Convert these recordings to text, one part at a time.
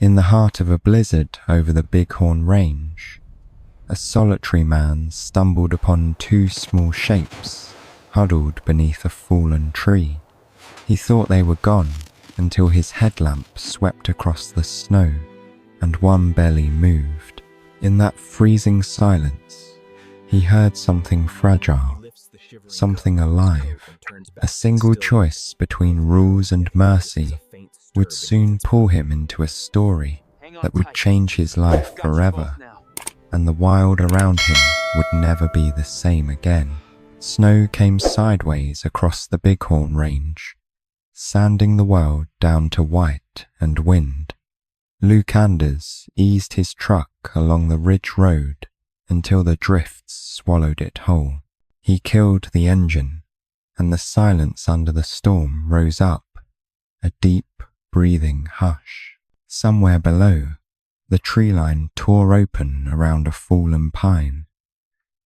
In the heart of a blizzard over the Bighorn Range, a solitary man stumbled upon two small shapes huddled beneath a fallen tree. He thought they were gone until his headlamp swept across the snow and one belly moved. In that freezing silence, he heard something fragile, something alive. A single choice between rules and mercy would soon pull him into a story that would change his life forever, and the wild around him would never be the same again. Snow came sideways across the Bighorn Range, sanding the world down to white and wind. Luke Anders eased his truck along the ridge road until the drifts swallowed it whole. He killed the engine, and the silence under the storm rose up, a deep, breathing hush. Somewhere below, the tree line tore open around a fallen pine,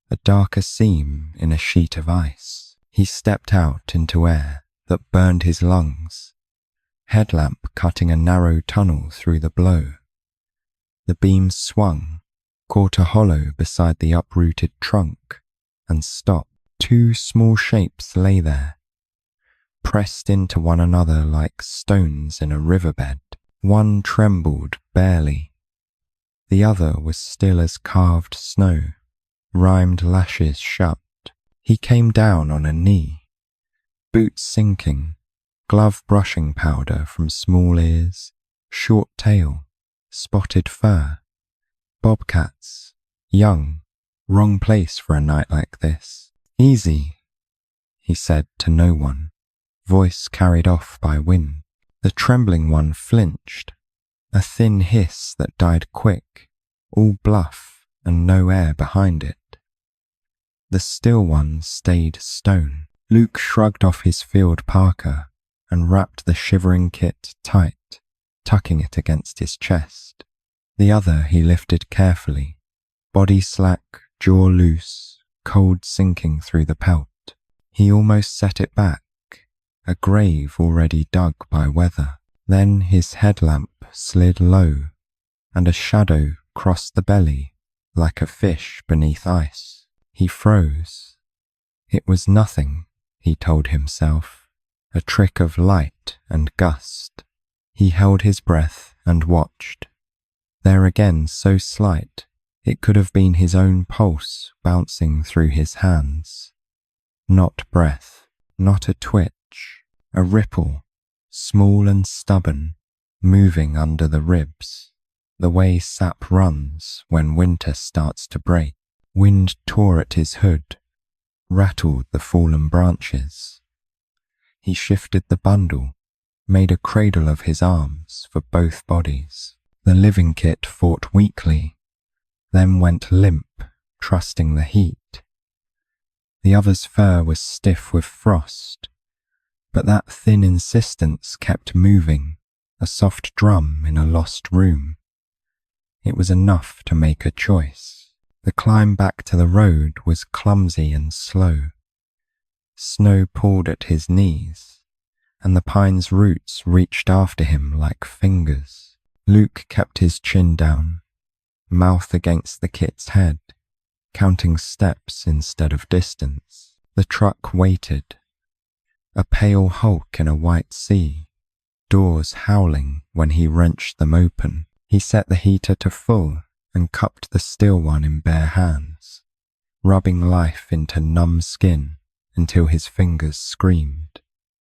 a darker seam in a sheet of ice. He stepped out into air that burned his lungs, headlamp cutting a narrow tunnel through the blow. The beam swung, caught a hollow beside the uprooted trunk, and stopped. Two small shapes lay there, pressed into one another like stones in a riverbed. One trembled barely. The other was still as carved snow, rimed lashes shut. He came down on a knee, boots sinking, glove brushing powder from small ears, short tail, spotted fur. Bobcats, young, wrong place for a night like this. Easy, he said to no one, voice carried off by wind. The trembling one flinched, a thin hiss that died quick, all bluff and no air behind it. The still one stayed stone. Luke shrugged off his field parka and wrapped the shivering kit tight, tucking it against his chest. The other he lifted carefully, body slack, jaw loose, cold sinking through the pelt. He almost set it back, a grave already dug by weather. Then his headlamp slid low, and a shadow crossed the belly like a fish beneath ice. He froze. It was nothing, he told himself, a trick of light and gust. He held his breath and watched. There again, so slight, it could have been his own pulse bouncing through his hands. Not breath, not a twitch, a ripple, small and stubborn, moving under the ribs, the way sap runs when winter starts to break. Wind tore at his hood, rattled the fallen branches. He shifted the bundle, made a cradle of his arms for both bodies. The living kit fought weakly, then went limp, trusting the heat. The other's fur was stiff with frost, but that thin insistence kept moving, a soft drum in a lost room. It was enough to make a choice. The climb back to the road was clumsy and slow. Snow pulled at his knees, and the pine's roots reached after him like fingers. Luke kept his chin down, mouth against the kit's head, counting steps instead of distance. The truck waited, a pale hulk in a white sea, doors howling when he wrenched them open. He set the heater to full and cupped the still one in bare hands, rubbing life into numb skin until his fingers screamed.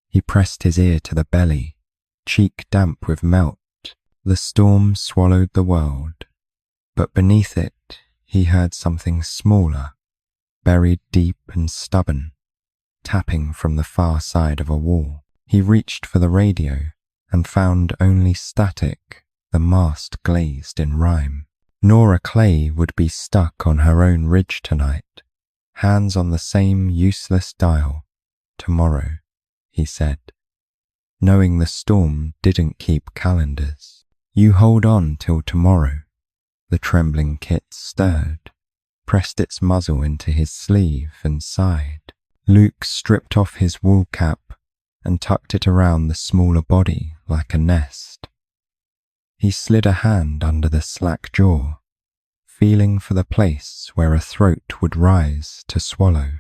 He pressed his ear to the belly, cheek damp with melt. The storm swallowed the world, but beneath it he heard something smaller, buried deep and stubborn, tapping from the far side of a wall. He reached for the radio and found only static, the mast glazed in rime. Nora Clay would be stuck on her own ridge tonight, hands on the same useless dial. Tomorrow, he said, knowing the storm didn't keep calendars. You hold on till tomorrow. The trembling kit stirred, pressed its muzzle into his sleeve and sighed. Luke stripped off his wool cap and tucked it around the smaller body like a nest. He slid a hand under the slack jaw, feeling for the place where a throat would rise to swallow.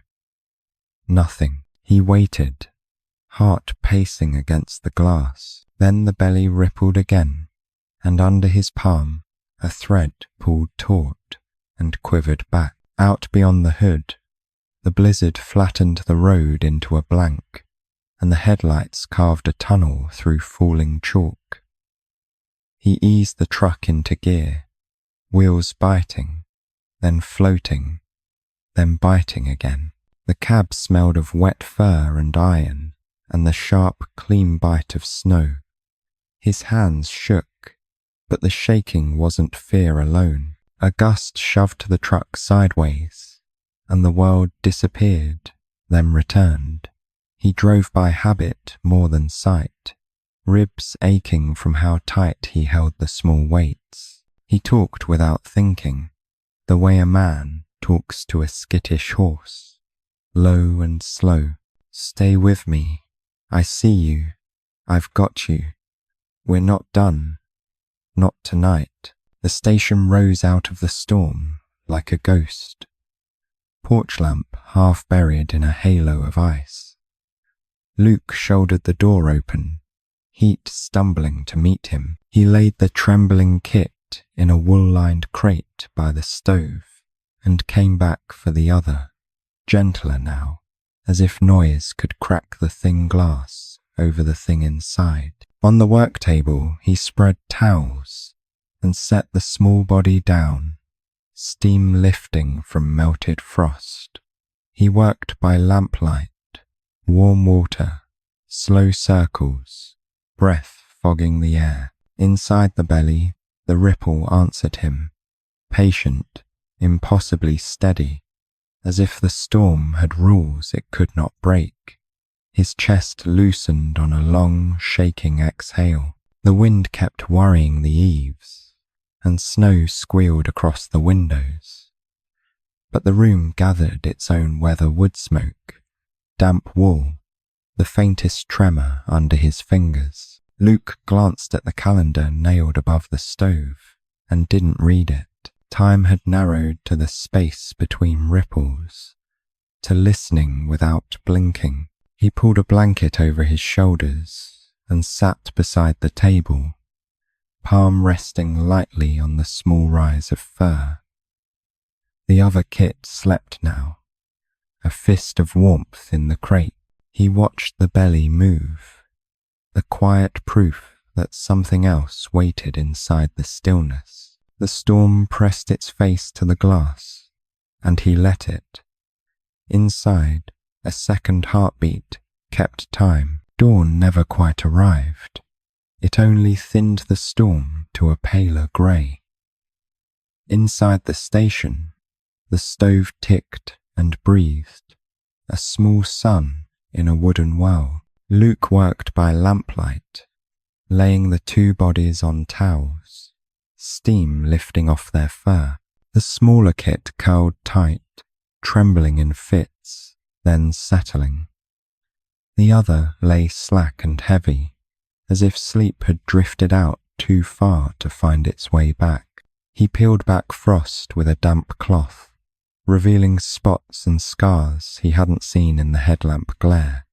Nothing. He waited, heart pacing against the glass. Then the belly rippled again, and under his palm a thread pulled taut and quivered back. Out beyond the hood, the blizzard flattened the road into a blank, and the headlights carved a tunnel through falling chalk. He eased the truck into gear, wheels biting, then floating, then biting again. The cab smelled of wet fur and iron, and the sharp, clean bite of snow. His hands shook, but the shaking wasn't fear alone. A gust shoved the truck sideways, and the world disappeared, then returned. He drove by habit more than sight, ribs aching from how tight he held the small weights. He talked without thinking, the way a man talks to a skittish horse, low and slow. Stay with me. I see you. I've got you. We're not done. Not tonight. The station rose out of the storm like a ghost. Porch lamp half buried in a halo of ice. Luke shouldered the door open, heat stumbling to meet him. He laid the trembling kit in a wool-lined crate by the stove and came back for the other, gentler now, as if noise could crack the thin glass over the thing inside. On the work table he spread towels and set the small body down, steam lifting from melted frost. He worked by lamplight, warm water, slow circles, breath fogging the air. Inside the belly, the ripple answered him, patient, impossibly steady, as if the storm had rules it could not break. His chest loosened on a long, shaking exhale. The wind kept worrying the eaves, and snow squealed across the windows. But the room gathered its own weather wood smoke, damp wool, the faintest tremor under his fingers. Luke glanced at the calendar nailed above the stove and didn't read it. Time had narrowed to the space between ripples, to listening without blinking. He pulled a blanket over his shoulders and sat beside the table, palm resting lightly on the small rise of fur. The other kit slept now, a fist of warmth in the crate. He watched the belly move, the quiet proof that something else waited inside the stillness. The storm pressed its face to the glass, and he let it. Inside, a second heartbeat kept time. Dawn never quite arrived. It only thinned the storm to a paler grey. Inside the station, the stove ticked and breathed, a small sun in a wooden well. Luke worked by lamplight, laying the two bodies on towels, steam lifting off their fur. The smaller kit curled tight, trembling in fits, then settling. The other lay slack and heavy, as if sleep had drifted out too far to find its way back. He peeled back frost with a damp cloth, revealing spots and scars he hadn't seen in the headlamp glare.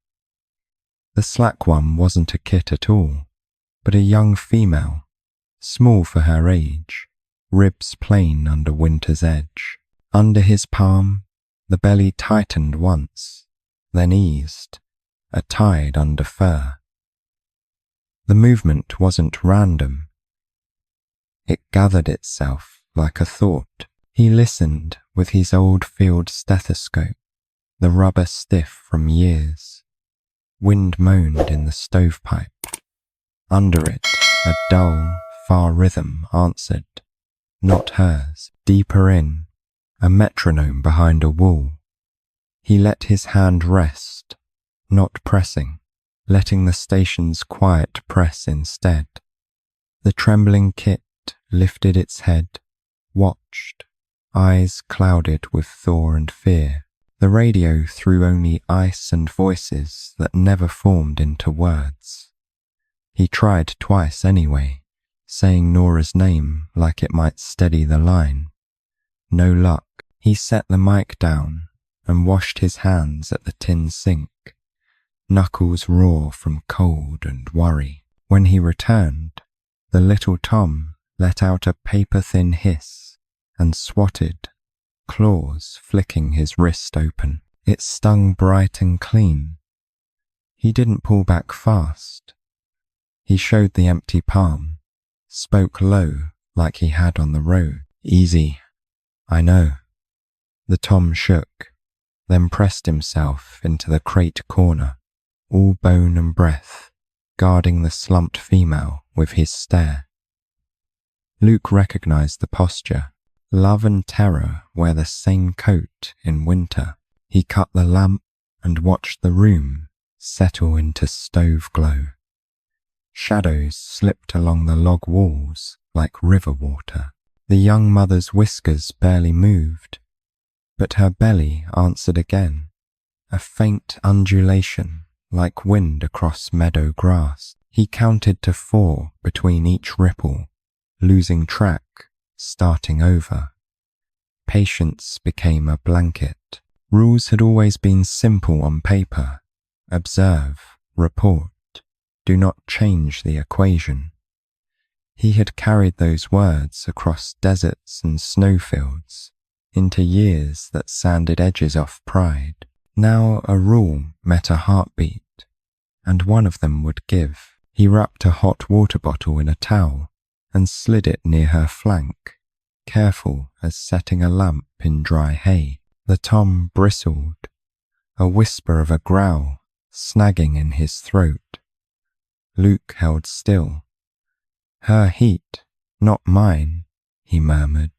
The slack one wasn't a kit at all, but a young female, small for her age, ribs plain under winter's edge. Under his palm, the belly tightened once, then eased, a tide under fur. The movement wasn't random. It gathered itself like a thought. He listened with his old field stethoscope, the rubber stiff from years. Wind moaned in the stovepipe. Under it, a dull, far rhythm answered, not hers. Deeper in, a metronome behind a wall. He let his hand rest, not pressing, letting the station's quiet press instead. The trembling kit lifted its head, watched, eyes clouded with thaw and fear. The radio threw only ice and voices that never formed into words. He tried twice anyway, saying Nora's name like it might steady the line. No luck. He set the mic down and washed his hands at the tin sink, knuckles raw from cold and worry. When he returned, the little Tom let out a paper-thin hiss and swatted, claws flicking his wrist open. It stung bright and clean. He didn't pull back fast. He showed the empty palm, spoke low like he had on the road. Easy, I know. The Tom shook, then pressed himself into the crate corner, all bone and breath, guarding the slumped female with his stare. Luke recognized the posture. Love and terror wear the same coat in winter. He cut the lamp and watched the room settle into stove glow. Shadows slipped along the log walls like river water. The young mother's whiskers barely moved, but her belly answered again, a faint undulation like wind across meadow grass. He counted to 4 between each ripple, losing track, starting over. Patience became a blanket. Rules had always been simple on paper. Observe, report, do not change the equation. He had carried those words across deserts and snowfields, into years that sanded edges off pride. Now a rule met a heartbeat, and one of them would give. He wrapped a hot water bottle in a towel and slid it near her flank, careful as setting a lamp in dry hay. The Tom bristled, a whisper of a growl snagging in his throat. Luke held still. Her heat, not mine, he murmured,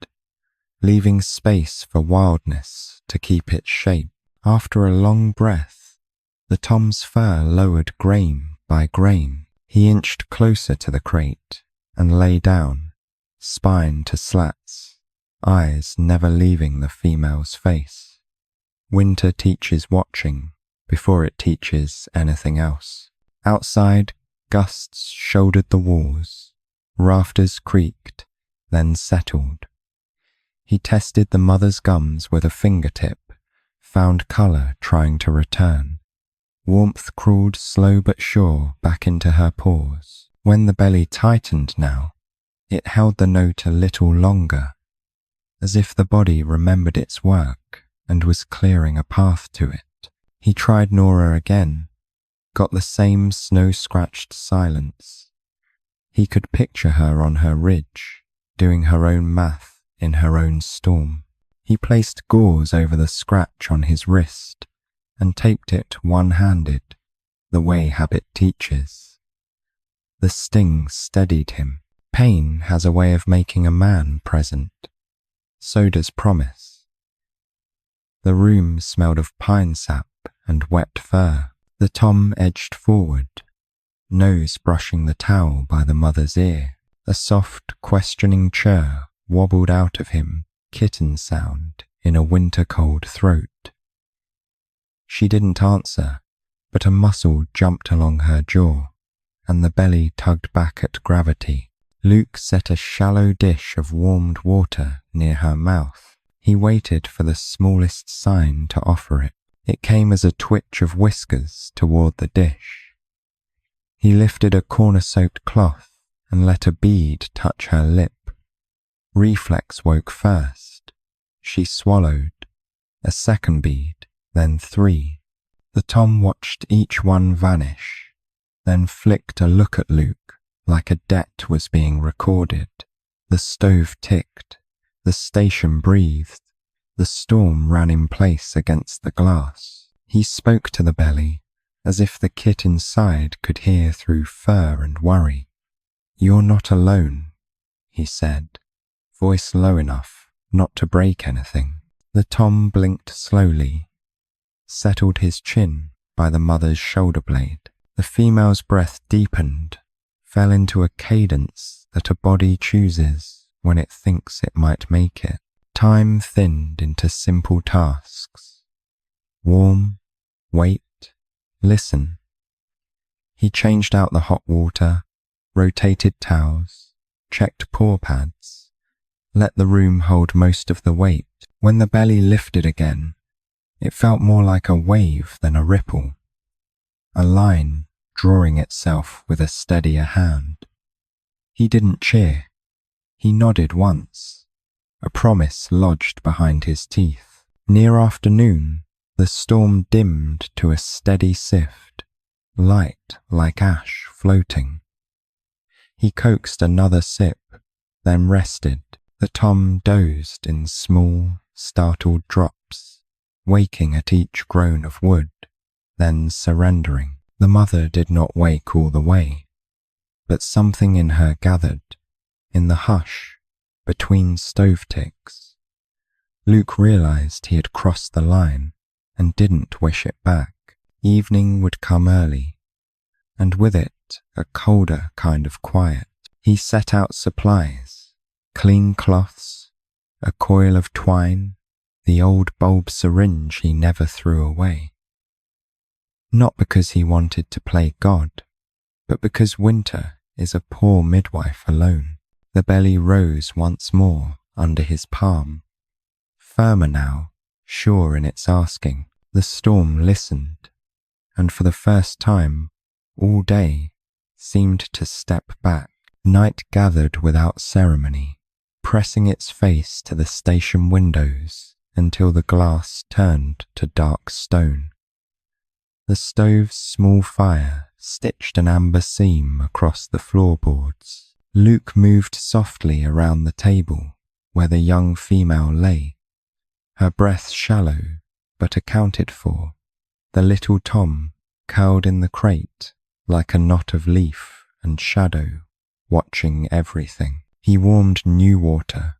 leaving space for wildness to keep its shape. After a long breath, the Tom's fur lowered grain by grain. He inched closer to the crate and lay down, spine to slats, eyes never leaving the female's face. Winter teaches watching before it teaches anything else. Outside, gusts shouldered the walls. Rafters creaked, then settled. He tested the mother's gums with a fingertip, found colour trying to return. Warmth crawled slow but sure back into her pores. When the belly tightened now, it held the note a little longer, as if the body remembered its work and was clearing a path to it. He tried Nora again, got the same snow-scratched silence. He could picture her on her ridge, doing her own math in her own storm. He placed gauze over the scratch on his wrist and taped it one-handed, the way habit teaches. The sting steadied him. Pain has a way of making a man present. So does promise. The room smelled of pine sap and wet fur. The Tom edged forward, nose brushing the towel by the mother's ear. A soft, questioning chirr wobbled out of him, kitten sound in a winter-cold throat. She didn't answer, but a muscle jumped along her jaw, and the belly tugged back at gravity. Luke set a shallow dish of warmed water near her mouth. He waited for the smallest sign to offer it. It came as a twitch of whiskers toward the dish. He lifted a corner-soaked cloth and let a bead touch her lip. Reflex woke first. She swallowed. A second bead, then 3. The Tom watched each one vanish, then flicked a look at Luke like a debt was being recorded. The stove ticked. The station breathed. The storm ran in place against the glass. He spoke to the belly, as if the kit inside could hear through fur and worry. "You're not alone," he said, voice low enough not to break anything. The Tom blinked slowly, settled his chin by the mother's shoulder blade. The female's breath deepened, fell into a cadence that a body chooses when it thinks it might make it. Time thinned into simple tasks. Warm, wait, listen. He changed out the hot water, rotated towels, checked paw pads, let the room hold most of the weight. When the belly lifted again, it felt more like a wave than a ripple, a line drawing itself with a steadier hand. He didn't cheer. He nodded once, a promise lodged behind his teeth. Near afternoon, the storm dimmed to a steady sift, light like ash floating. He coaxed another sip, then rested. The Tom dozed in small, startled drops, waking at each groan of wood, then surrendering. The mother did not wake all the way, but something in her gathered, in the hush, between stove ticks. Luke realized he had crossed the line and didn't wish it back. Evening would come early, and with it a colder kind of quiet. He set out supplies, clean cloths, a coil of twine, the old bulb syringe he never threw away. Not because he wanted to play God, but because winter is a poor midwife alone. The belly rose once more under his palm, firmer now, sure in its asking. The storm listened, and for the first time all day seemed to step back. Night gathered without ceremony, pressing its face to the station windows until the glass turned to dark stone. The stove's small fire stitched an amber seam across the floorboards. Luke moved softly around the table where the young female lay, her breath shallow but accounted for, the little Tom curled in the crate like a knot of leaf and shadow, watching everything. He warmed new water,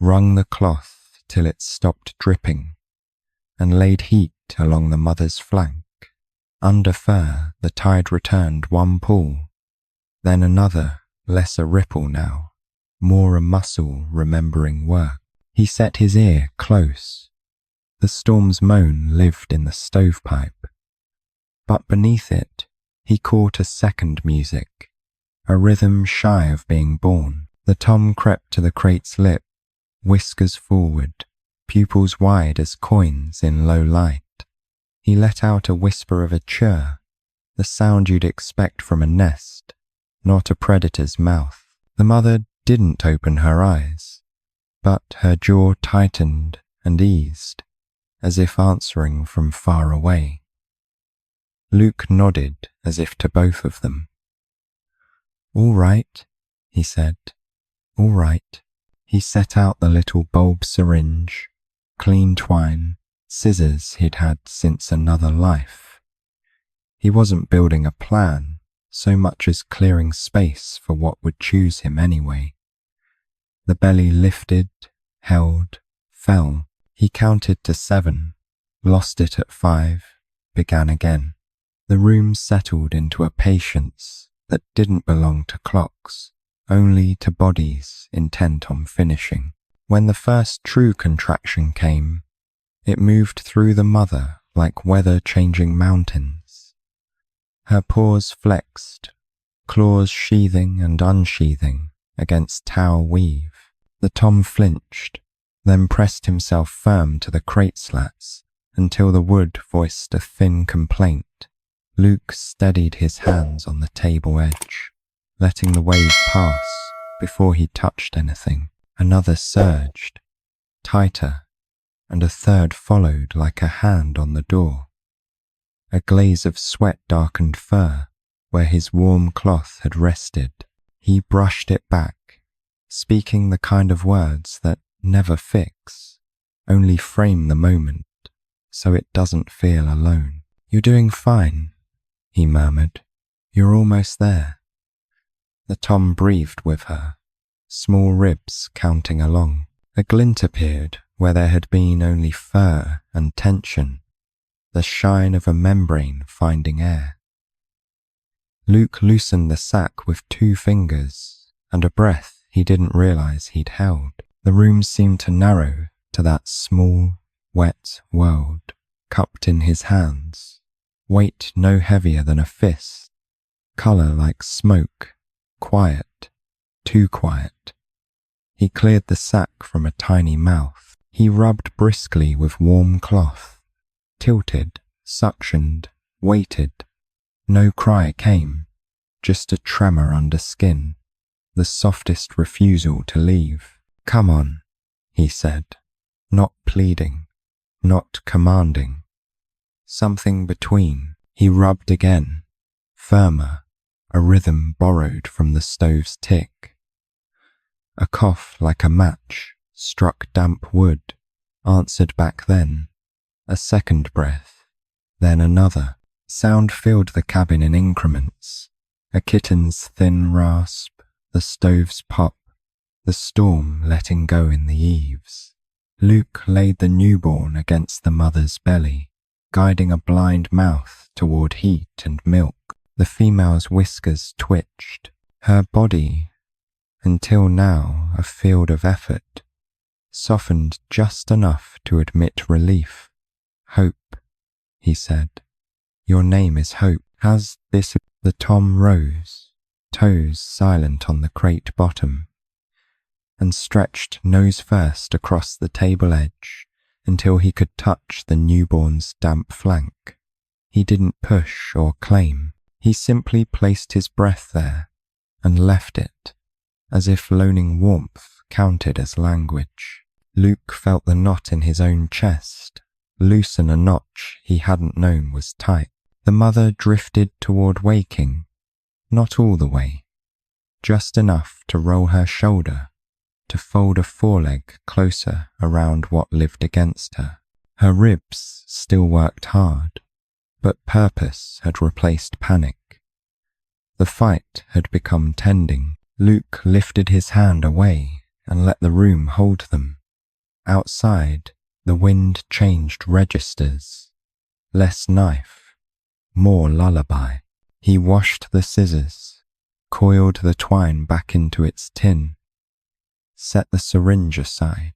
wrung the cloth till it stopped dripping, and laid heat along the mother's flank. Under fur, the tide returned one pull, then another, less a ripple now, more a muscle remembering work. He set his ear close. The storm's moan lived in the stovepipe, but beneath it he caught a second music, a rhythm shy of being born. The Tom crept to the crate's lip, whiskers forward, pupils wide as coins in low light. He let out a whisper of a chirr, the sound you'd expect from a nest, not a predator's mouth. The mother didn't open her eyes, but her jaw tightened and eased, as if answering from far away. Luke nodded as if to both of them. "All right," he said. "All right." He set out the little bulb syringe, clean twine, scissors he'd had since another life. He wasn't building a plan so much as clearing space for what would choose him anyway. The belly lifted, held, fell. He counted to 7, lost it at 5, began again. The room settled into a patience that didn't belong to clocks, only to bodies intent on finishing. When the first true contraction came, it moved through the mother like weather-changing mountains. Her paws flexed, claws sheathing and unsheathing against towel weave. The Tom flinched, then pressed himself firm to the crate slats until the wood voiced a thin complaint. Luke steadied his hands on the table edge, letting the wave pass before he touched anything. Another surged, tighter, and a third followed like a hand on the door. A glaze of sweat darkened fur where his warm cloth had rested. He brushed it back, speaking the kind of words that never fix, only frame the moment so it doesn't feel alone. "You're doing fine," he murmured. "You're almost there." The Tom breathed with her, small ribs counting along. A glint appeared where there had been only fur and tension, the shine of a membrane finding air. Luke loosened the sack with 2 fingers, and a breath he didn't realize he'd held. The room seemed to narrow to that small, wet world, cupped in his hands, weight no heavier than a fist, color like smoke, quiet, too quiet. He cleared the sack from a tiny mouth. He rubbed briskly with warm cloth, tilted, suctioned, waited. No cry came, just a tremor under skin, the softest refusal to leave. "Come on," he said, not pleading, not commanding. Something between. He rubbed again, firmer, a rhythm borrowed from the stove's tick. A cough like a match struck damp wood, answered back then. A second breath, then another. Sound filled the cabin in increments. A kitten's thin rasp, the stove's pop, the storm letting go in the eaves. Luke laid the newborn against the mother's belly, guiding a blind mouth toward heat and milk. The female's whiskers twitched. Her body, until now a field of effort, softened just enough to admit relief. "Hope," he said. "Your name is Hope. Has this—" The Tom rose, toes silent on the crate bottom, and stretched nose first across the table edge until he could touch the newborn's damp flank. He didn't push or claim. He simply placed his breath there and left it, as if loaning warmth counted as language. Luke felt the knot in his own chest loosen a notch he hadn't known was tight. The mother drifted toward waking, not all the way, just enough to roll her shoulder, to fold a foreleg closer around what lived against her. Her ribs still worked hard, but purpose had replaced panic. The fight had become tending. Luke lifted his hand away and let the room hold them. Outside, the wind changed registers. Less knife, more lullaby. He washed the scissors, coiled the twine back into its tin, set the syringe aside.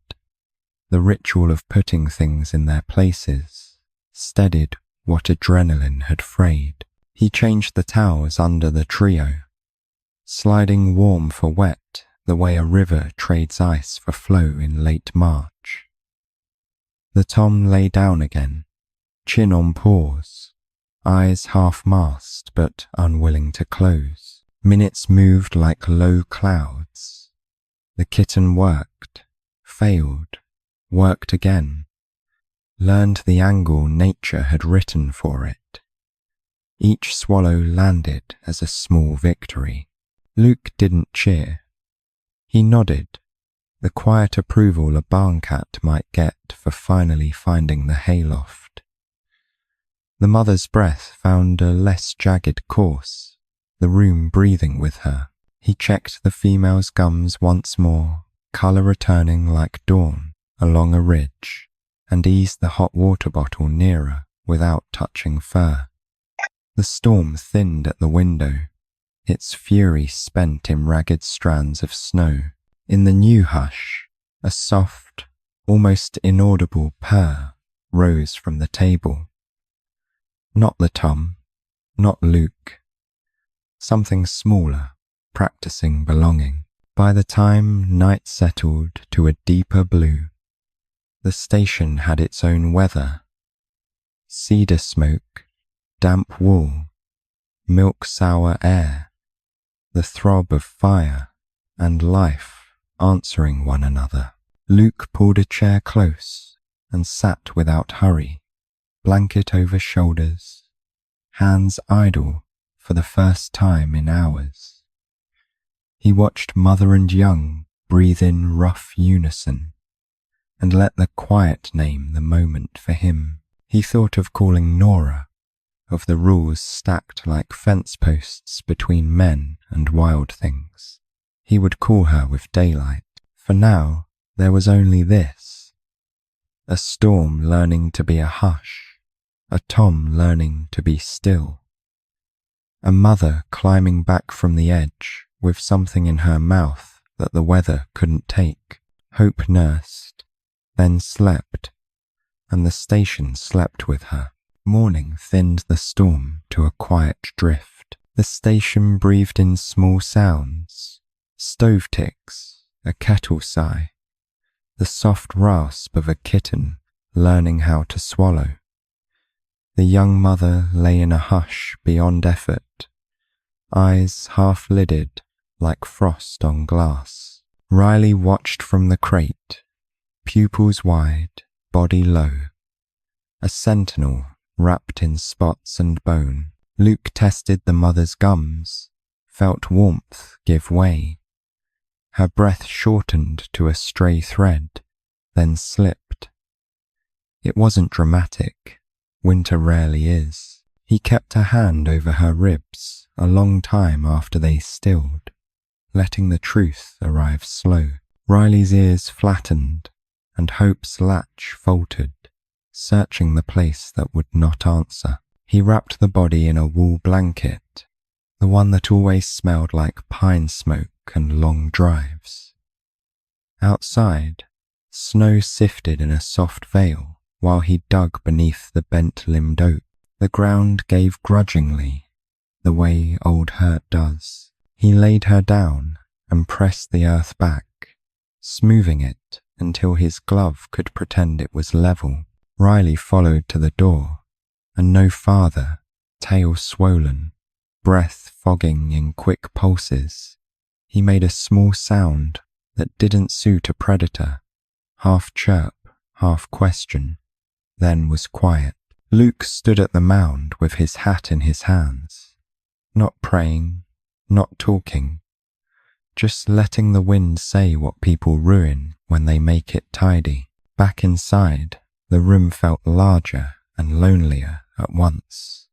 The ritual of putting things in their places steadied what adrenaline had frayed. He changed the towels under the trio, sliding warm for wet the way a river trades ice for flow in late March. The Tom lay down again, chin on paws, eyes half-masked but unwilling to close. Minutes moved like low clouds. The kitten worked, failed, worked again, learned the angle nature had written for it. Each swallow landed as a small victory. Luke didn't cheer. He nodded, the quiet approval a barncat might get for finally finding the hayloft. The mother's breath found a less jagged course, the room breathing with her. He checked the female's gums once more, colour returning like dawn along a ridge, and eased the hot water bottle nearer without touching fur. The storm thinned at the window, its fury spent in ragged strands of snow. In the new hush, a soft, almost inaudible purr rose from the table. Not the Tom, not Luke. Something smaller, practicing belonging. By the time night settled to a deeper blue, the station had its own weather. Cedar smoke, damp wool, milk-sour air, the throb of fire and life answering one another. Luke pulled a chair close and sat without hurry, blanket over shoulders, hands idle for the first time in hours. He watched mother and young breathe in rough unison and let the quiet name the moment for him. He thought of calling Nora, of the rules stacked like fence posts between men and wild things. He would call her with daylight. For now, there was only this. A storm learning to be a hush, a Tom learning to be still. A mother climbing back from the edge with something in her mouth that the weather couldn't take. Hope nursed, then slept, and the station slept with her. Morning thinned the storm to a quiet drift. The station breathed in small sounds, Stove ticks, a kettle sigh, the soft rasp of a kitten learning how to swallow. The young mother lay in a hush beyond effort, eyes half-lidded like frost on glass. Riley watched from the crate, pupils wide, body low, a sentinel wrapped in spots and bone. Luke tested the mother's gums, felt warmth give way. Her breath shortened to a stray thread, then slipped. It wasn't dramatic. Winter rarely is. He kept a hand over her ribs a long time after they stilled, letting the truth arrive slow. Riley's ears flattened, and Hope's latch faltered, searching the place that would not answer. He wrapped the body in a wool blanket, the one that always smelled like pine smoke and long drives. Outside, snow sifted in a soft veil while he dug beneath the bent-limbed oak. The ground gave grudgingly, the way old hurt does. He laid her down and pressed the earth back, smoothing it until his glove could pretend it was level. Riley followed to the door, and no farther, tail swollen, breath fogging in quick pulses. He made a small sound that didn't suit a predator, half chirp, half question, then was quiet. Luke stood at the mound with his hat in his hands, not praying, not talking, just letting the wind say what people ruin when they make it tidy. Back inside, the room felt larger and lonelier at once.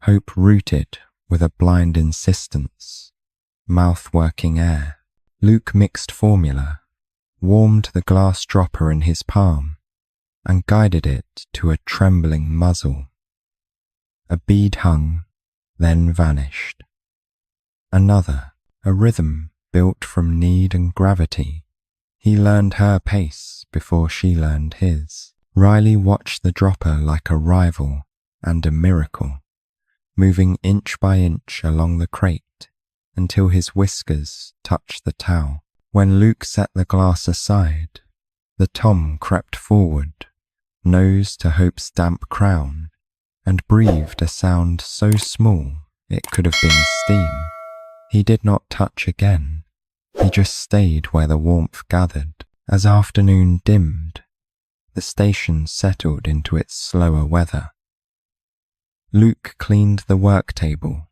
Hope rooted with a blind insistence, mouth working air. Luke mixed formula, warmed the glass dropper in his palm, and guided it to a trembling muzzle. A bead hung, then vanished. Another, a rhythm built from need and gravity. He learned her pace before she learned his. Riley watched the dropper like a rival and a miracle, moving inch by inch along the crate until his whiskers touched the towel. When Luke set the glass aside, the tom crept forward, nose to Hope's damp crown, and breathed a sound so small it could have been steam. He did not touch again. He just stayed where the warmth gathered. As afternoon dimmed, the station settled into its slower weather. Luke cleaned the work table,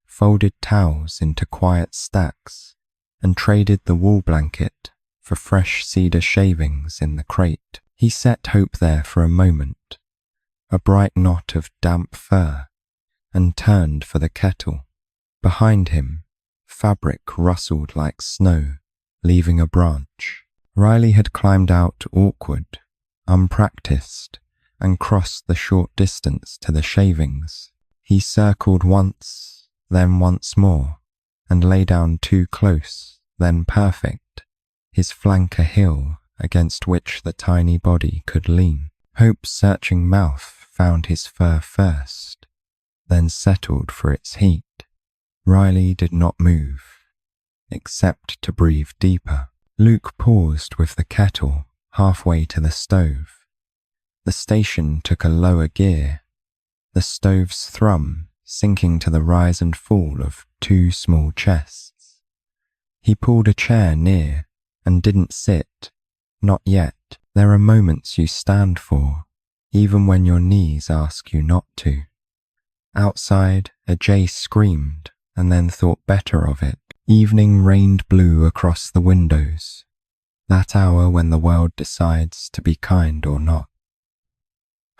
folded towels into quiet stacks, and traded the wool blanket for fresh cedar shavings in the crate. He set Hope there for a moment, a bright knot of damp fur, and turned for the kettle. Behind him, fabric rustled like snow, leaving a branch. Riley had climbed out awkward, unpracticed, and crossed the short distance to the shavings. He circled once, then once more, and lay down too close, then perfect, his flank a hill against which the tiny body could lean. Hope's searching mouth found his fur first, then settled for its heat. Riley did not move, except to breathe deeper. Luke paused with the kettle halfway to the stove. The station took a lower gear, the stove's thrum sinking to the rise and fall of two small chests. He pulled a chair near and didn't sit. Not yet. There are moments you stand for, even when your knees ask you not to. Outside, a jay screamed and then thought better of it. Evening rained blue across the windows, that hour when the world decides to be kind or not.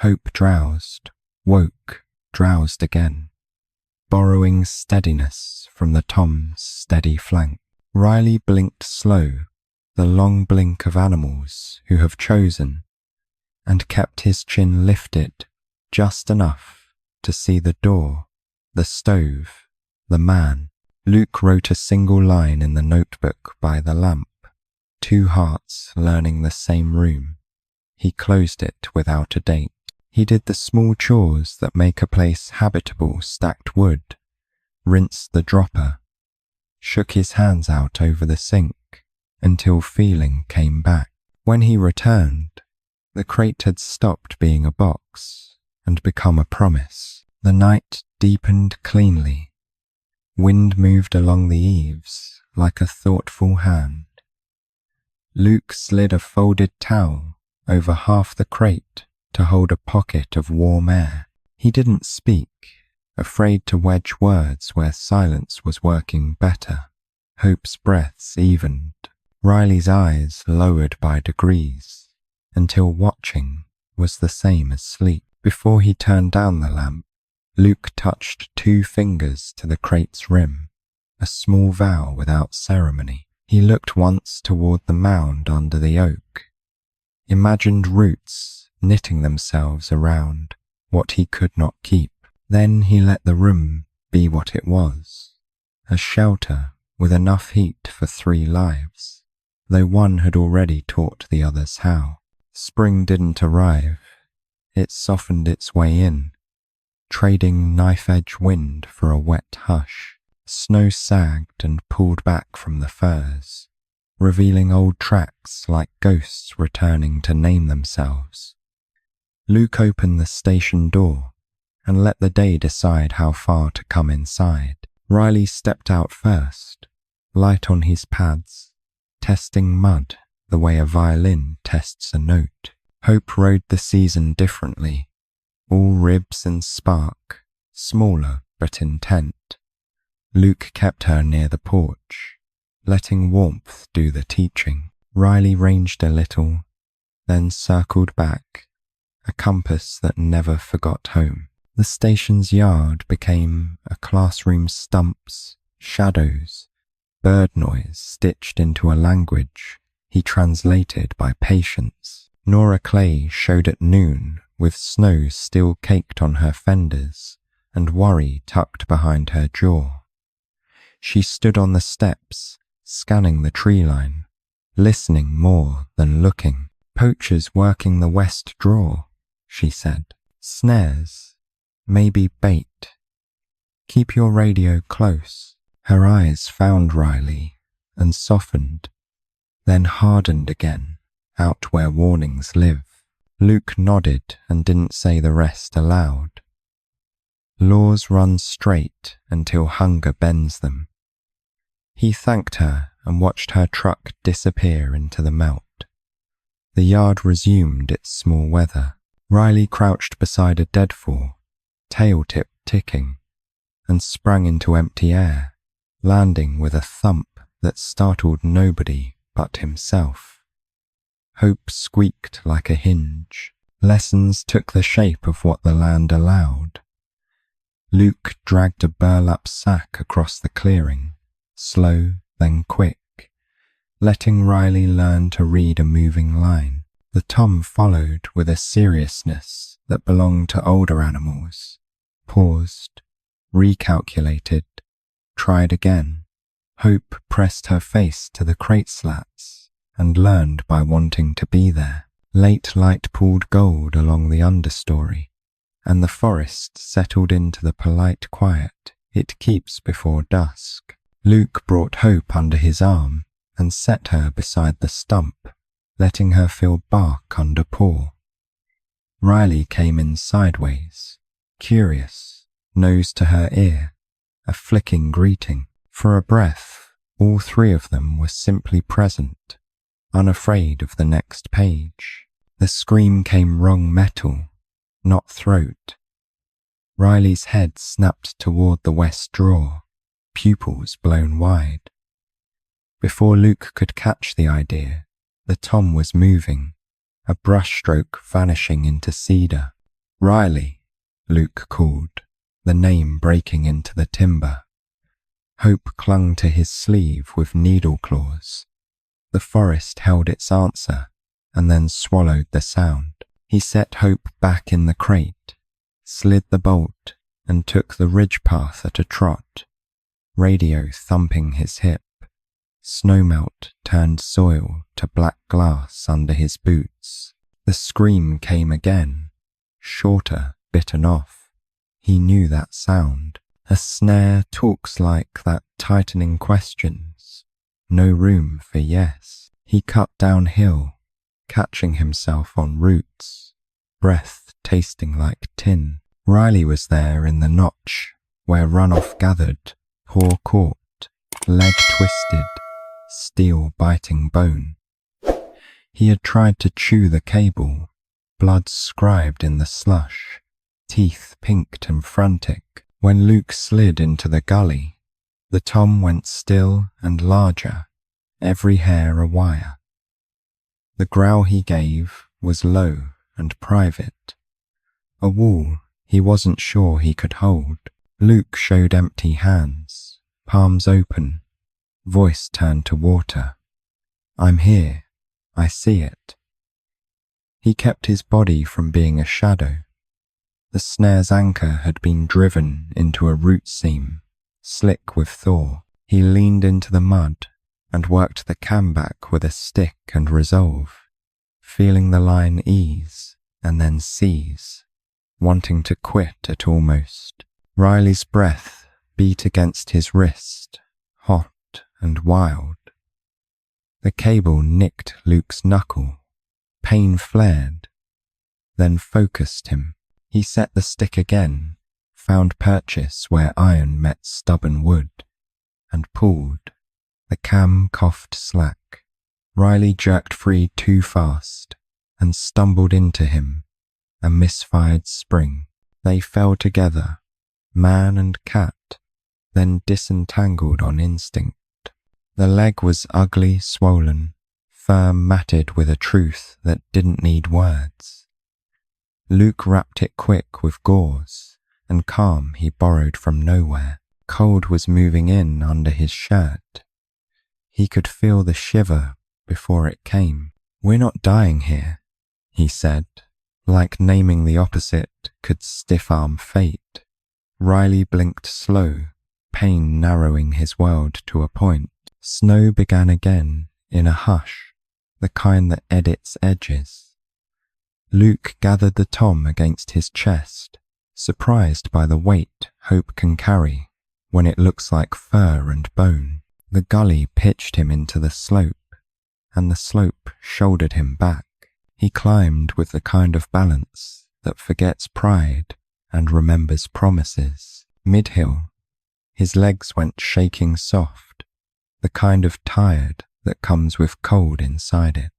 Hope drowsed, woke, drowsed again, borrowing steadiness from the tom's steady flank. Riley blinked slow, the long blink of animals who have chosen, and kept his chin lifted just enough to see the door, the stove, the man. Luke wrote a single line in the notebook by the lamp, two hearts learning the same room. He closed it without a date. He did the small chores that make a place habitable: stacked wood, rinsed the dropper, shook his hands out over the sink until feeling came back. When he returned, the crate had stopped being a box and become a promise. The night deepened cleanly. Wind moved along the eaves like a thoughtful hand. Luke slid a folded towel over half the crate to hold a pocket of warm air. He didn't speak, afraid to wedge words where silence was working better. Hope's breaths evened, Riley's eyes lowered by degrees, until watching was the same as sleep. Before he turned down the lamp, Luke touched 2 fingers to the crate's rim, a small vow without ceremony. He looked once toward the mound under the oak, imagined roots knitting themselves around what he could not keep. Then he let the room be what it was, a shelter with enough heat for 3 lives, though one had already taught the others how. Spring didn't arrive. It softened its way in, trading knife-edge wind for a wet hush. Snow sagged and pulled back from the firs, revealing old tracks like ghosts returning to name themselves. Luke opened the station door and let the day decide how far to come inside. Riley stepped out first, light on his pads, testing mud the way a violin tests a note. Hope rode the season differently, all ribs and spark, smaller but intent. Luke kept her near the porch, letting warmth do the teaching. Riley ranged a little, then circled back, a compass that never forgot home. The station's yard became a classroom's stumps, shadows, bird noise stitched into a language he translated by patience. Nora Clay showed at noon with snow still caked on her fenders and worry tucked behind her jaw. She stood on the steps, scanning the tree line, listening more than looking. "Poachers working the west draw," she said. "Snares, maybe bait. Keep your radio close." Her eyes found Riley and softened, then hardened again, out where warnings live. Luke nodded and didn't say the rest aloud. Laws run straight until hunger bends them. He thanked her and watched her truck disappear into the melt. The yard resumed its small weather. Riley crouched beside a deadfall, tail tip ticking, and sprang into empty air, landing with a thump that startled nobody but himself. Hope squeaked like a hinge. Lessons took the shape of what the land allowed. Luke dragged a burlap sack across the clearing, slow then quick, letting Riley learn to read a moving line. The tom followed with a seriousness that belonged to older animals, paused, recalculated, tried again. Hope pressed her face to the crate slats and learned by wanting to be there. Late light pooled gold along the understory, and the forest settled into the polite quiet it keeps before dusk. Luke brought Hope under his arm and set her beside the stump, letting her feel bark under paw. Riley came in sideways, curious, nose to her ear, a flicking greeting. For a breath, all 3 of them were simply present, unafraid of the next page. The scream came wrong metal, not throat. Riley's head snapped toward the west drawer, pupils blown wide. Before Luke could catch the idea, the tom was moving, a brushstroke vanishing into cedar. "Riley," Luke called, the name breaking into the timber. Hope clung to his sleeve with needle claws. The forest held its answer and then swallowed the sound. He set Hope back in the crate, slid the bolt, and took the ridge path at a trot, radio thumping his hip. Snowmelt turned soil to black glass under his boots. The scream came again, shorter, bitten off. He knew that sound, A snare talks like that tightening questions. No room for yes. He cut downhill, catching himself on roots, breath tasting like tin. Riley was there in the notch, where runoff gathered, paw caught, leg twisted, steel biting bone. He had tried to chew the cable, blood scribed in the slush, teeth pinked and frantic. When Luke slid into the gully, the tom went still and larger, every hair a wire. The growl he gave was low and private, a wall he wasn't sure he could hold. Luke showed empty hands, palms open, voice turned to water. I'm here, I see it. He kept his body from being a shadow. The snare's anchor had been driven into a root seam, slick with thaw. He leaned into the mud and worked the cam back with a stick and resolve, feeling the line ease and then seize, wanting to quit at almost. Riley's breath beat against his wrist, hot and wild. The cable nicked Luke's knuckle. Pain flared, then focused him. He set the stick again, found purchase where iron met stubborn wood, and pulled. The cam coughed slack. Riley jerked free too fast and stumbled into him, a misfired spring. They fell together, man and cat, then disentangled on instinct. The leg was ugly, swollen, firm, matted with a truth that didn't need words. Luke wrapped it quick with gauze, and calm he borrowed from nowhere. Cold was moving in under his shirt. He could feel the shiver before it came. We're not dying here, he said, like naming the opposite could stiff-arm fate. Riley blinked slow, pain narrowing his world to a point. Snow began again, in a hush, the kind that edits edges. Luke gathered the tom against his chest, surprised by the weight hope can carry when it looks like fur and bone. The gully pitched him into the slope, and the slope shouldered him back. He climbed with the kind of balance that forgets pride and remembers promises. Mid-hill, his legs went shaking soft, the kind of tired that comes with cold inside it.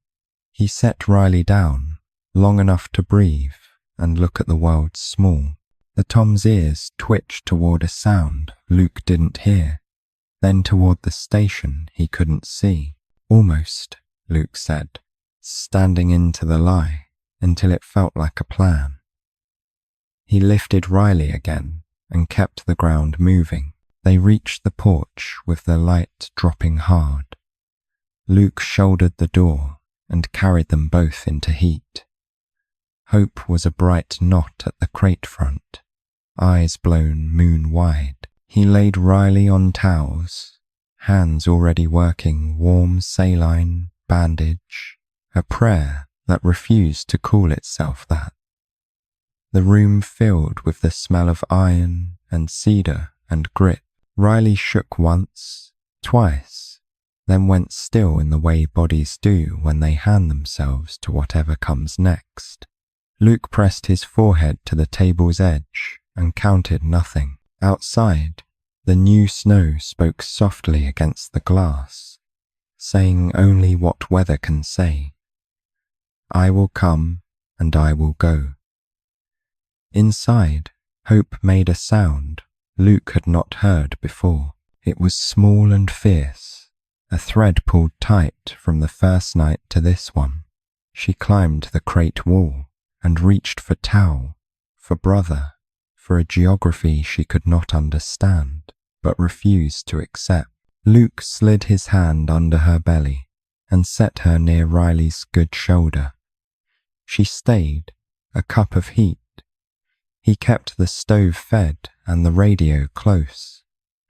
He set Riley down, long enough to breathe and look at the world small. The tom's ears twitched toward a sound Luke didn't hear, then toward the station he couldn't see. Almost, Luke said, standing into the lie until it felt like a plan. He lifted Riley again and kept the ground moving. They reached the porch with the light dropping hard. Luke shouldered the door and carried them both into heat. Hope was a bright knot at the crate front, eyes blown moon-wide. He laid Riley on towels, hands already working warm saline, bandage, a prayer that refused to call itself that. The room filled with the smell of iron and cedar and grit. Riley shook once, twice, then went still in the way bodies do when they hand themselves to whatever comes next. Luke pressed his forehead to the table's edge and counted nothing. Outside, the new snow spoke softly against the glass, saying only what weather can say. I will come and I will go. Inside, Hope made a sound Luke had not heard before. It was small and fierce, a thread pulled tight from the first night to this one. She climbed the crate wall and reached for towel, for brother, for a geography she could not understand, but refused to accept. Luke slid his hand under her belly and set her near Riley's good shoulder. She stayed, a cup of heat. He kept the stove fed and the radio close,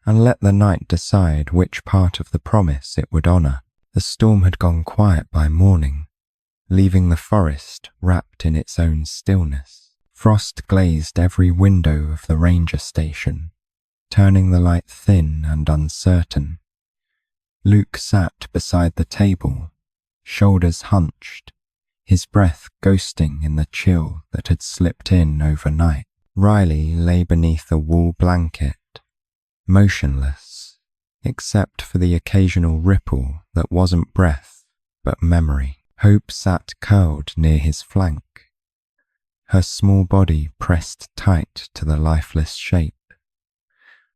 and let the night decide which part of the promise it would honor. The storm had gone quiet by morning, leaving the forest wrapped in its own stillness. Frost glazed every window of the ranger station, turning the light thin and uncertain. Luke sat beside the table, shoulders hunched, his breath ghosting in the chill that had slipped in overnight. Riley lay beneath a wool blanket, motionless, except for the occasional ripple that wasn't breath, but memory. Hope sat curled near his flank, her small body pressed tight to the lifeless shape.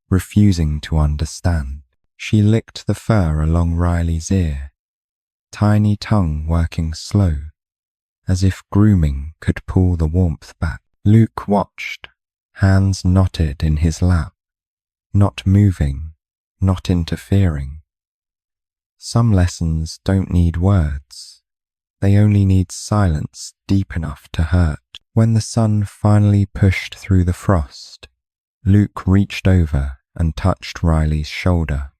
Refusing to understand, she licked the fur along Riley's ear, tiny tongue working slow, as if grooming could pull the warmth back. Luke watched, hands knotted in his lap, not moving, not interfering. Some lessons don't need words. They only need silence deep enough to hurt. When the sun finally pushed through the frost, Luke reached over and touched Riley's shoulder.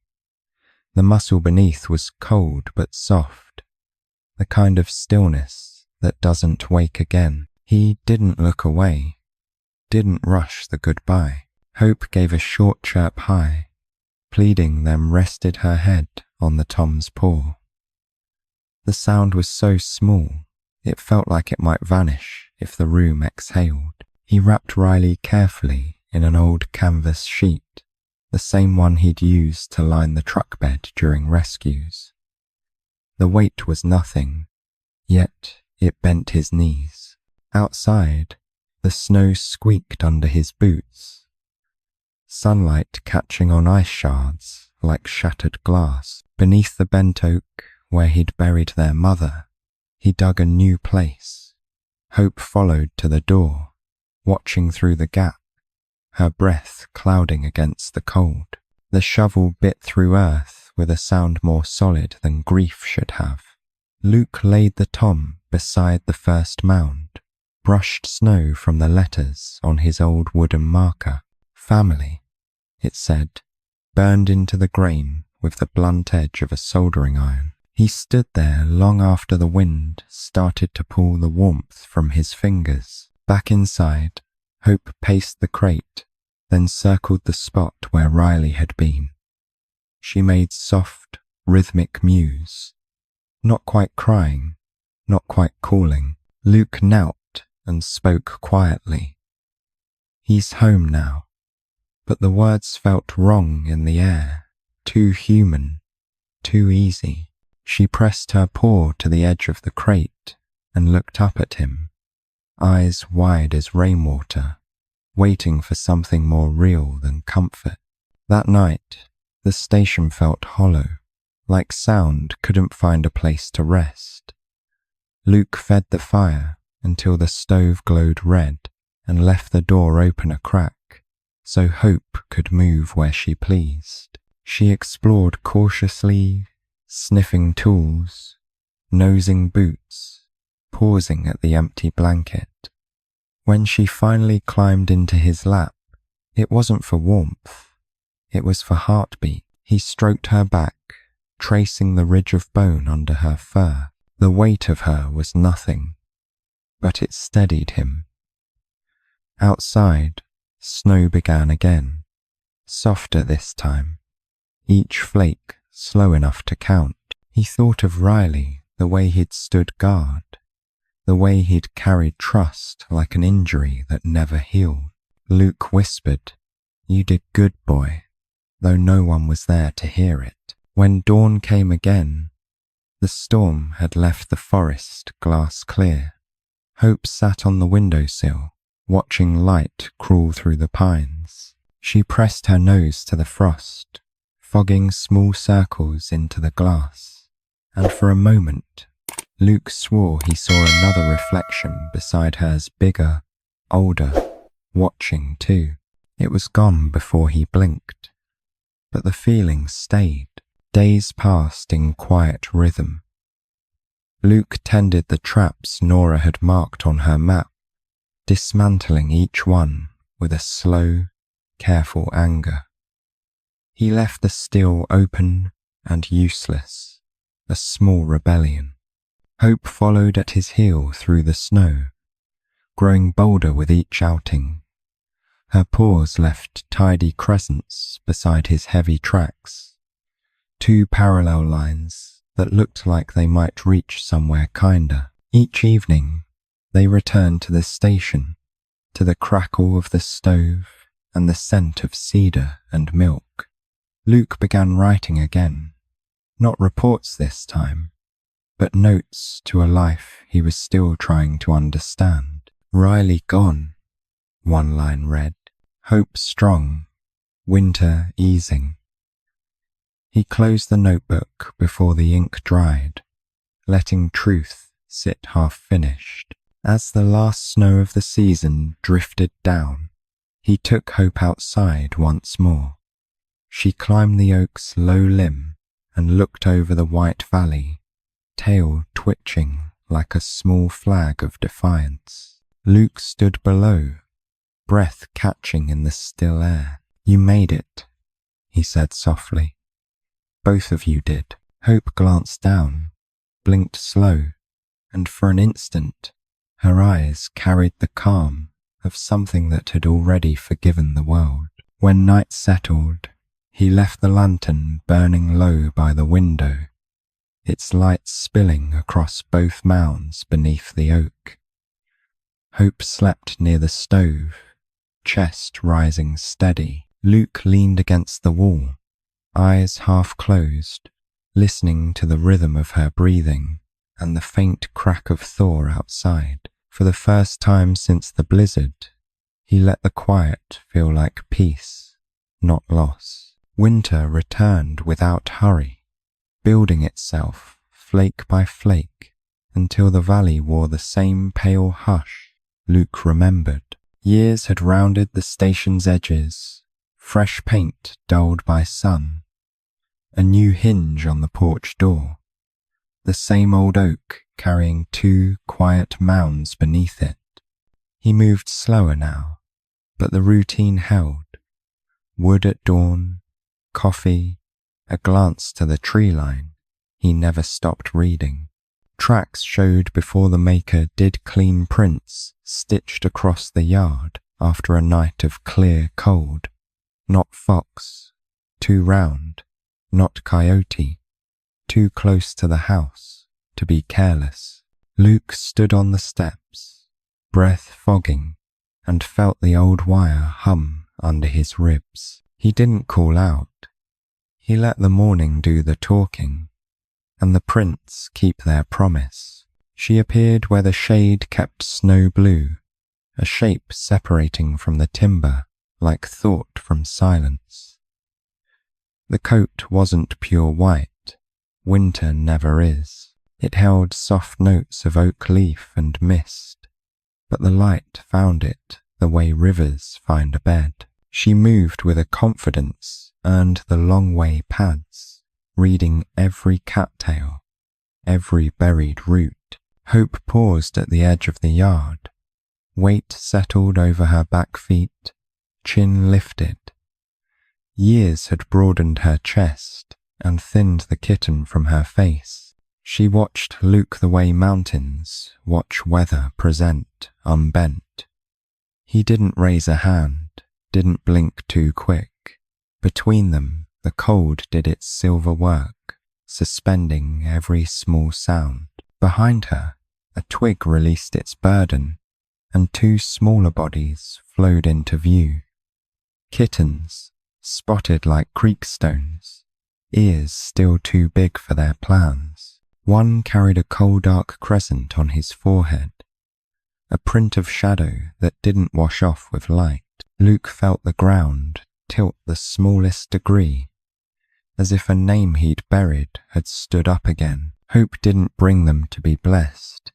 The muscle beneath was cold but soft, the kind of stillness that doesn't wake again. He didn't look away, didn't rush the goodbye. Hope gave a short chirp high, pleading, then rested her head on the Tom's paw. The sound was so small, it felt like it might vanish if the room exhaled. He wrapped Riley carefully in an old canvas sheet, the same one he'd used to line the truck bed during rescues. The weight was nothing, yet it bent his knees. Outside, the snow squeaked under his boots, sunlight catching on ice shards like shattered glass. Beneath the bent oak, where he'd buried their mother, he dug a new place. Hope followed to the door, watching through the gap, her breath clouding against the cold. The shovel bit through earth with a sound more solid than grief should have. Luke laid the Tom beside the first mound, brushed snow from the letters on his old wooden marker. Family, it said, burned into the grain with the blunt edge of a soldering iron. He stood there long after the wind started to pull the warmth from his fingers. Back inside, Hope paced the crate, then circled the spot where Riley had been. She made soft, rhythmic mews, not quite crying, not quite calling. Luke knelt and spoke quietly. He's home now, but the words felt wrong in the air, too human, too easy. She pressed her paw to the edge of the crate and looked up at him, eyes wide as rainwater, waiting for something more real than comfort. That night, the station felt hollow, like sound couldn't find a place to rest. Luke fed the fire until the stove glowed red and left the door open a crack, so Hope could move where she pleased. She explored cautiously, sniffing tools, nosing boots, pausing at the empty blanket. When she finally climbed into his lap, it wasn't for warmth, it was for heartbeat. He stroked her back, tracing the ridge of bone under her fur. The weight of her was nothing, but it steadied him. Outside, snow began again, softer this time, each flake slow enough to count. He thought of Riley, the way he'd stood guard, the way he'd carried trust like an injury that never healed. Luke whispered, "You did good, boy," though no one was there to hear it. When dawn came again, the storm had left the forest glass clear. Hope sat on the windowsill, watching light crawl through the pines. She pressed her nose to the frost, fogging small circles into the glass, and for a moment, Luke swore he saw another reflection beside hers, bigger, older, watching too. It was gone before he blinked, but the feeling stayed. Days passed in quiet rhythm. Luke tended the traps Nora had marked on her map, dismantling each one with a slow, careful anger. He left the steel open and useless, a small rebellion. Hope followed at his heel through the snow, growing bolder with each outing, Her paws left tidy crescents beside his heavy tracks, two parallel lines that looked like they might reach somewhere kinder. Each evening, they returned to the station, to the crackle of the stove and the scent of cedar and milk. Luke began writing again, not reports this time, but notes to a life he was still trying to understand. Riley gone, one line read, hope strong, winter easing. He closed the notebook before the ink dried, letting truth sit half-finished. As the last snow of the season drifted down, he took Hope outside once more. She climbed the oak's low limb and looked over the white valley, tail twitching like a small flag of defiance. Luke stood below, breath catching in the still air. You made it, he said softly. Both of you did. Hope glanced down, blinked slow, and for an instant, her eyes carried the calm of something that had already forgiven the world. When night settled, he left the lantern burning low by the window, its light spilling across both mounds beneath the oak. Hope slept near the stove, chest rising steady. Luke leaned against the wall, eyes half closed, listening to the rhythm of her breathing and the faint crack of thaw outside. For the first time since the blizzard, he let the quiet feel like peace, not loss. Winter returned without hurry, building itself flake by flake until the valley wore the same pale hush Luke remembered. Years had rounded the station's edges, fresh paint dulled by sun, a new hinge on the porch door, the same old oak carrying two quiet mounds beneath it. He moved slower now, but the routine held. Wood at dawn, coffee, a glance to the tree line. He never stopped reading. Tracks showed before the maker did clean prints stitched across the yard after a night of clear cold. Not fox, too round, not coyote, too close to the house to be careless. Luke stood on the steps, breath fogging, and felt the old wire hum under his ribs. He didn't call out. He let the morning do the talking, and the prints keep their promise. She appeared where the shade kept snow blue, a shape separating from the timber like thought from silence. The coat wasn't pure white, winter never is. It held soft notes of oak leaf and mist, but the light found it the way rivers find a bed. She moved with a confidence earned the long way pads, reading every cattail, every buried root. Hope paused at the edge of the yard. Weight settled over her back feet, chin lifted. Years had broadened her chest and thinned the kitten from her face. She watched Luke the way mountains watch weather present unbent. He didn't raise a hand, didn't blink too quick. Between them, the cold did its silver work, suspending every small sound. Behind her, a twig released its burden, and two smaller bodies flowed into view. Kittens, spotted like creek stones, ears still too big for their plans. One carried a coal dark crescent on his forehead, a print of shadow that didn't wash off with light. Luke felt the ground tilt the smallest degree, as if a name he'd buried had stood up again. Hope didn't bring them to be blessed.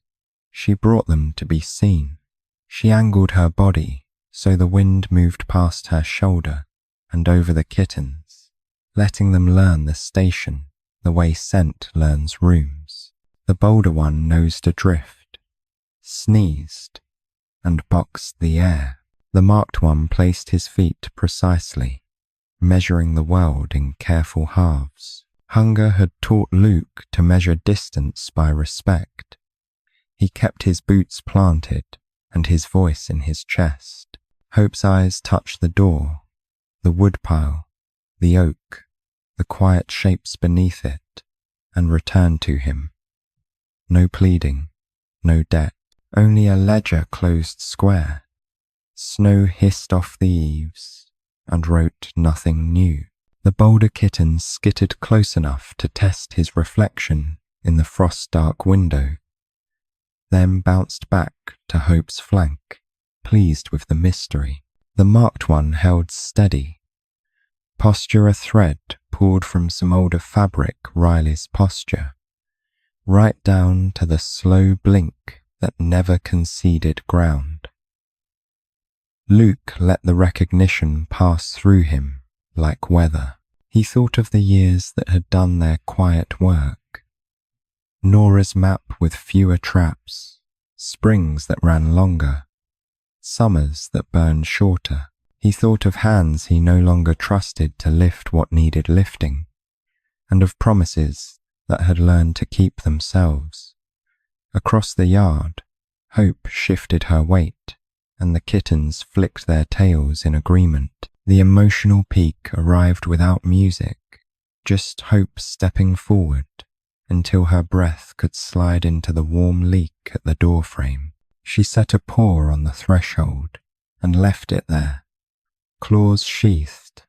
She brought them to be seen. She angled her body so the wind moved past her shoulder and over the kittens, letting them learn the station the way scent learns rooms. The bolder one nosed adrift, sneezed, and boxed the air. The marked one placed his feet precisely, measuring the world in careful halves. Hunger had taught Luke to measure distance by respect. He kept his boots planted and his voice in his chest. Hope's eyes touched the door, the woodpile, the oak, the quiet shapes beneath it, and returned to him. No pleading, no debt, only a ledger closed square. Snow hissed off the eaves and wrote nothing new. The bolder kittens skittered close enough to test his reflection in the frost-dark window, then bounced back to Hope's flank, pleased with the mystery. The marked one held steady. Posture a thread pulled from some older fabric Riley's posture, right down to the slow blink that never conceded ground. Luke let the recognition pass through him like weather. He thought of the years that had done their quiet work. Nora's map with fewer traps, springs that ran longer, summers that burned shorter. He thought of hands he no longer trusted to lift what needed lifting, and of promises that had learned to keep themselves. Across the yard, Hope shifted her weight, and the kittens flicked their tails in agreement. The emotional peak arrived without music, just Hope stepping forward until her breath could slide into the warm leak at the doorframe. She set a paw on the threshold and left it there, claws sheathed,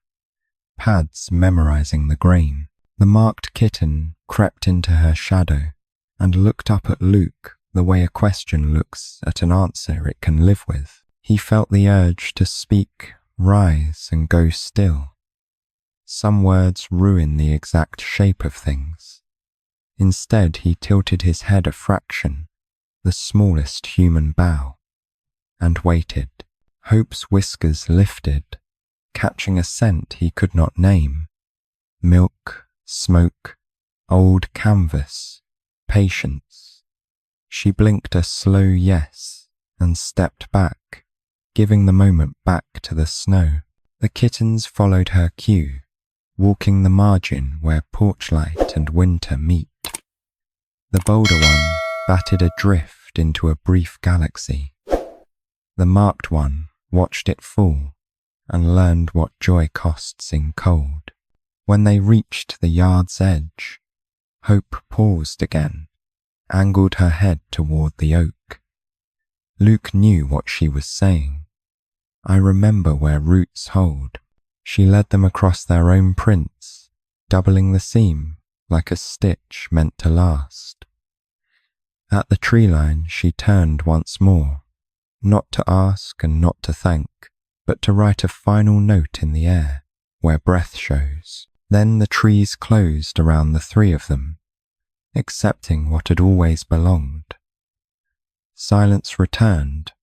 pads memorizing the grain. The marked kitten crept into her shadow and looked up at Luke the way a question looks at an answer it can live with. He felt the urge to speak, rise, and go still. Some words ruin the exact shape of things. Instead, he tilted his head a fraction, the smallest human bow, and waited. Hope's whiskers lifted, catching a scent he could not name. Milk, smoke, old canvas, patience. She blinked a slow yes and stepped back, giving the moment back to the snow. The kittens followed her cue, walking the margin where porchlight and winter meet. The bolder one batted adrift into a brief galaxy. The marked one watched it fall and learned what joy costs in cold. When they reached the yard's edge, Hope paused again, angled her head toward the oak. Luke knew what she was saying. I remember where roots hold. She led them across their own prints, doubling the seam like a stitch meant to last. At the tree line she turned once more, not to ask and not to thank, but to write a final note in the air where breath shows. Then the trees closed around the three of them, accepting what had always belonged. Silence returned,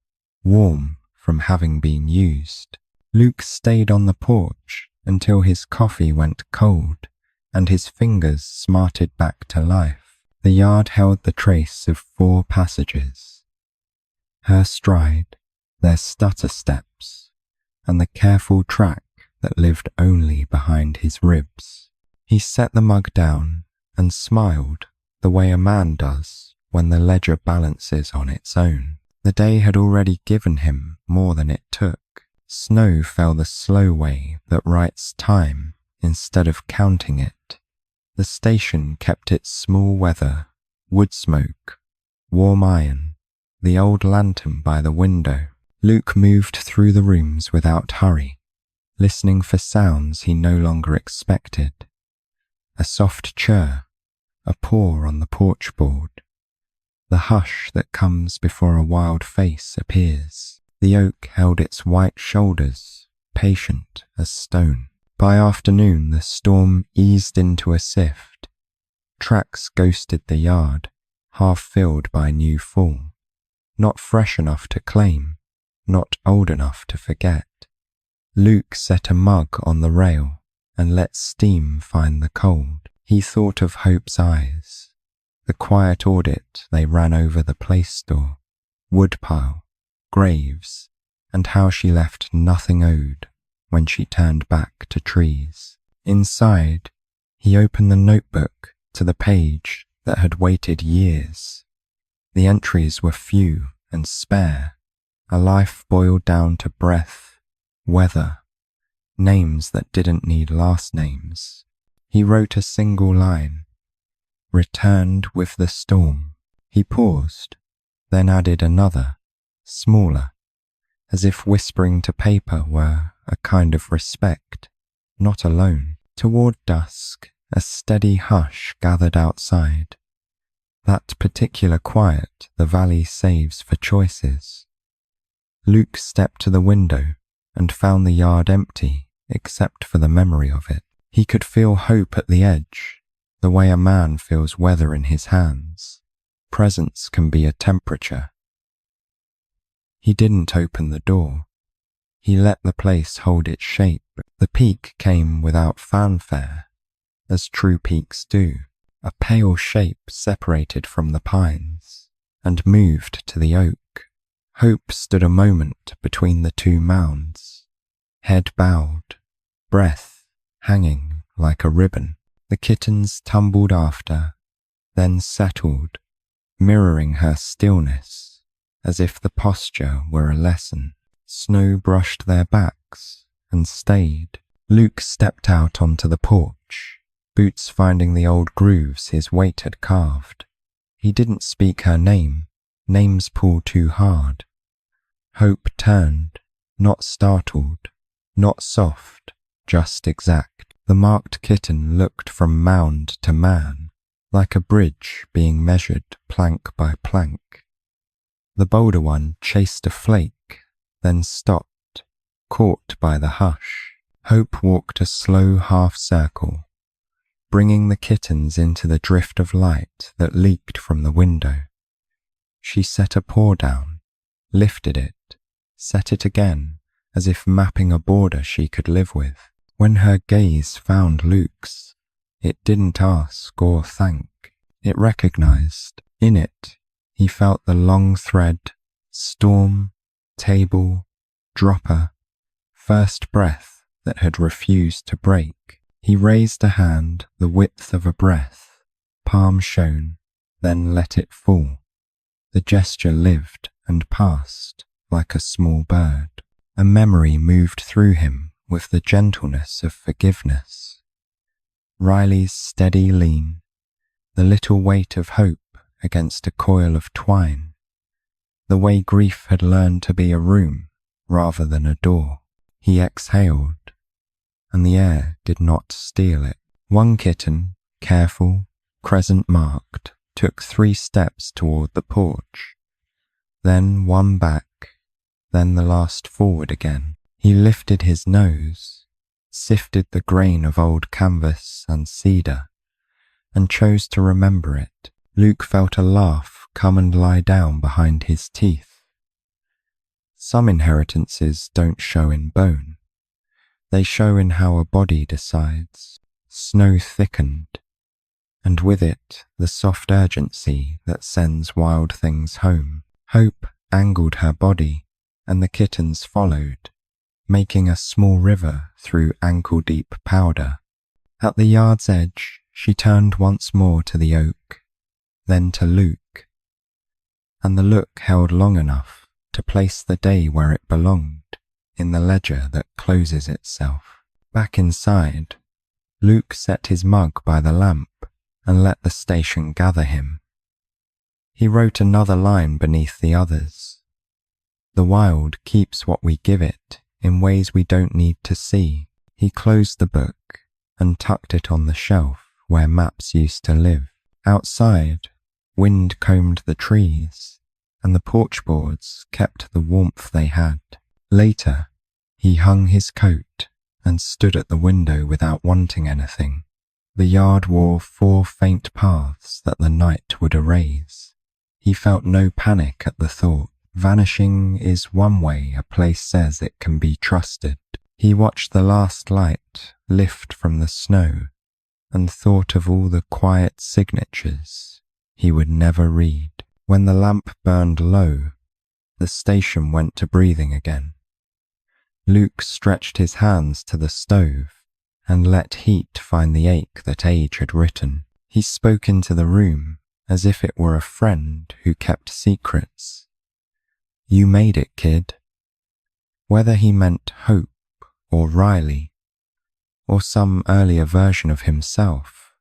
warm from having been used. Luke stayed on the porch until his coffee went cold and his fingers smarted back to life. The yard held the trace of 4 passages. Her stride, their stutter steps, and the careful track that lived only behind his ribs. He set the mug down and smiled the way a man does when the ledger balances on its own. The day had already given him more than it took. Snow fell the slow way that writes time instead of counting it. The station kept its small weather, wood smoke, warm iron, the old lantern by the window. Luke moved through the rooms without hurry, listening for sounds he no longer expected. A soft chirr, a paw on the porch board, the hush that comes before a wild face appears. The oak held its white shoulders, patient as stone. By afternoon the storm eased into a sift. Tracks ghosted the yard, half filled by new fall. Not fresh enough to claim, not old enough to forget. Luke set a mug on the rail and let steam find the cold. He thought of Hope's eyes, the quiet audit they ran over the place store, woodpile, graves, and how she left nothing owed when she turned back to trees. Inside, he opened the notebook to the page that had waited years. The entries were few and spare, A life boiled down to breath, weather, names that didn't need last names. He wrote a single line, returned with the storm. He paused, then added another, smaller, as if whispering to paper were a kind of respect, not alone. Toward dusk, a steady hush gathered outside. That particular quiet the valley saves for choices. Luke stepped to the window and found the yard empty except for the memory of it. He could feel hope at the edge, the way a man feels weather in his hands. Presence can be a temperature. He didn't open the door. He let the place hold its shape. The peak came without fanfare, as true peaks do, a pale shape separated from the pines, and moved to the oak. Hope stood a moment between the two mounds, head bowed, breath hanging like a ribbon. The kittens tumbled after, then settled, mirroring her stillness, as if the posture were a lesson. Snow brushed their backs and stayed. Luke stepped out onto the porch, boots finding the old grooves his weight had carved. He didn't speak her name. Names pull too hard. Hope turned, not startled, not soft, just exact. The marked kitten looked from mound to man, like a bridge being measured plank by plank. The bolder one chased a flake, then stopped, caught by the hush. Hope walked a slow half-circle, bringing the kittens into the drift of light that leaked from the window. She set a paw down, lifted it, set it again, as if mapping a border she could live with. When her gaze found Luke's, it didn't ask or thank. It recognized. In it, he felt the long thread, storm, table, dropper, first breath that had refused to break. He raised a hand the width of a breath, palm shown, then let it fall. The gesture lived and passed like a small bird. A memory moved through him with the gentleness of forgiveness. Riley's steady lean, the little weight of hope against a coil of twine, the way grief had learned to be a room rather than a door. He exhaled, and the air did not steal it. One kitten, careful, crescent marked, took 3 steps toward the porch, then one back, then the last forward again. He lifted his nose, sifted the grain of old canvas and cedar, and chose to remember it. Luke felt a laugh come and lie down behind his teeth. Some inheritances don't show in bone. They show in how a body decides. Snow thickened, and with it the soft urgency that sends wild things home. Hope angled her body, and the kittens followed, making a small river through ankle-deep powder. At the yard's edge, she turned once more to the oak, then to Luke, and the look held long enough to place the day where it belonged, in the ledger that closes itself. Back inside, Luke set his mug by the lamp and let the station gather him. He wrote another line beneath the others. The wild keeps what we give it in ways we don't need to see. He closed the book and tucked it on the shelf where maps used to live. Outside, wind combed the trees, and the porch boards kept the warmth they had. Later, he hung his coat and stood at the window without wanting anything. The yard wore 4 faint paths that the night would erase. He felt no panic at the thought. Vanishing is one way a place says it can be trusted. He watched the last light lift from the snow and thought of all the quiet signatures he would never read. When the lamp burned low, the station went to breathing again. Luke stretched his hands to the stove and let heat find the ache that age had written. He spoke into the room as if it were a friend who kept secrets. You made it, kid. Whether he meant Hope or Riley, or some earlier version of himself,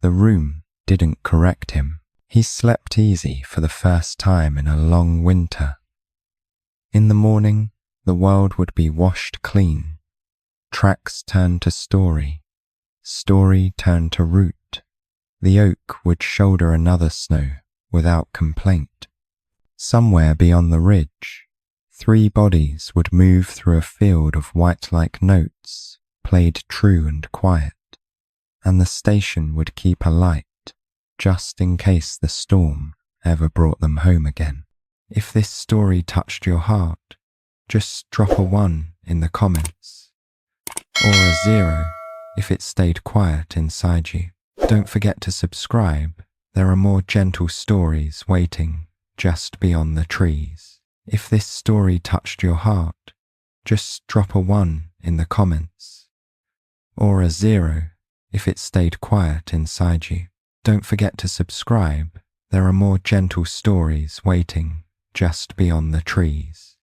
the room didn't correct him. He slept easy for the first time in a long winter. In the morning, the world would be washed clean. Tracks turned to story. Story turned to root. The oak would shoulder another snow without complaint. Somewhere beyond the ridge, 3 bodies would move through a field of white-like notes, played true and quiet, and the station would keep alight, just in case the storm ever brought them home again. If this story touched your heart, just drop a 1 in the comments, or a 0 if it stayed quiet inside you. Don't forget to subscribe. There are more gentle stories waiting just beyond the trees. If this story touched your heart, just drop a 1 in the comments, or a 0 if it stayed quiet inside you. Don't forget to subscribe. There are more gentle stories waiting just beyond the trees.